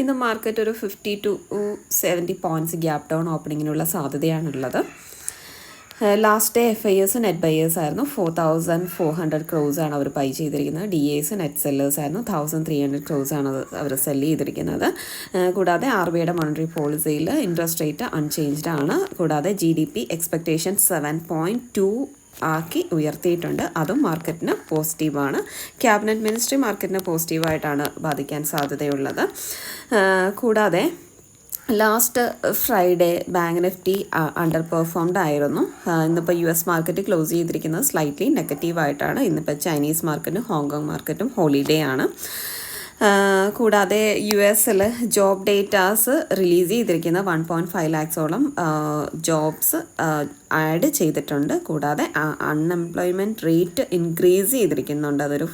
ഇന്ന് മാർക്കറ്റ് ഒരു 50 to 70 points gap down ഓപ്പണിങ്ങിനുള്ള സാധ്യതയാണുള്ളത്. Last day FIS net buyers ആയിരുന്നു. 4400 crores ആണ് അവർ ബൈ ചെയ്തിരിക്കുന്നത്. DAs നെറ്റ് സെല്ലേഴ്സ് ആയിരുന്നു. 1300 crores ആണ് അവർ സെല്ല് ചെയ്തിരിക്കുന്നത്. കൂടാതെ RBIയുടെ മോണിറ്ററി പോളിസിയിൽ ഇൻട്രസ്റ്റ് റേറ്റ് അൺചേഞ്ച്ഡ് ആണ്. കൂടാതെ GDP എക്സ്പെക്റ്റേഷൻ 7.2 ആക്കി ഉയർത്തിയിട്ടുണ്ട്. അതും മാർക്കറ്റിന് പോസിറ്റീവാണ്. ക്യാബിനറ്റ് മിനിസ്ട്രി മാർക്കറ്റിന് പോസിറ്റീവായിട്ടാണ് ബാധിക്കാൻ സാധ്യതയുള്ളത്. കൂടാതെ last Friday bank Nifty under performed ആയിരുന്നു. ഇന്നിപ്പോൾ US മാർക്കറ്റ് ക്ലോസ് ചെയ്തിരിക്കുന്നത് സ്ലൈറ്റ്ലി നെഗറ്റീവായിട്ടാണ്. ഇന്നിപ്പോൾ ചൈനീസ് മാർക്കറ്റും ഹോങ്കോങ് മാർക്കറ്റും ഹോളിഡേ ആണ്. കൂടാതെ US ജോബ് ഡേറ്റാസ് റിലീസ് ചെയ്തിരിക്കുന്ന 1.5 lakhsോളം ജോബ്സ് ആഡ് ചെയ്തിട്ടുണ്ട്. കൂടാതെ അൺഎംപ്ലോയ്മെൻറ്റ് റേറ്റ് ഇൻക്രീസ് ചെയ്തിരിക്കുന്നുണ്ട്. അതൊരു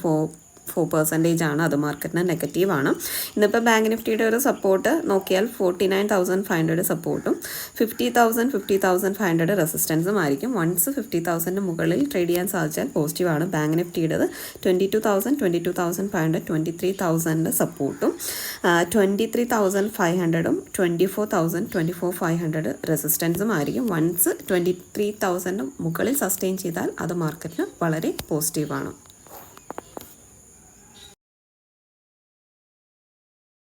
4% ആണ്. അത് മാർക്കറ്റിന് നെഗറ്റീവാണ്. ഇന്നിപ്പോൾ ബാങ്ക് നിഫ്റ്റിയുടെ ഒരു സപ്പോർട്ട് നോക്കിയാൽ 49,500 സപ്പോർട്ടും 50,500 റെസിസ്റ്റൻസും ആയിരിക്കും. വൺസ് 50,000 മുകളിൽ ട്രേഡ് ചെയ്യാൻ സാധിച്ചാൽ പോസിറ്റീവാണ്. ബാങ്ക് നിഫ്റ്റിയുടേത് 22,000, 22,500, 23,000 സപ്പോർട്ടും 23,500ഉം 24,000, 24,500 റെസിസ്റ്റൻസും ആയിരിക്കും. വൺസ് 23,000 മുകളിൽ സസ്റ്റെയിൻ ചെയ്താൽ അത് മാർക്കറ്റിന് വളരെ പോസിറ്റീവാണ്.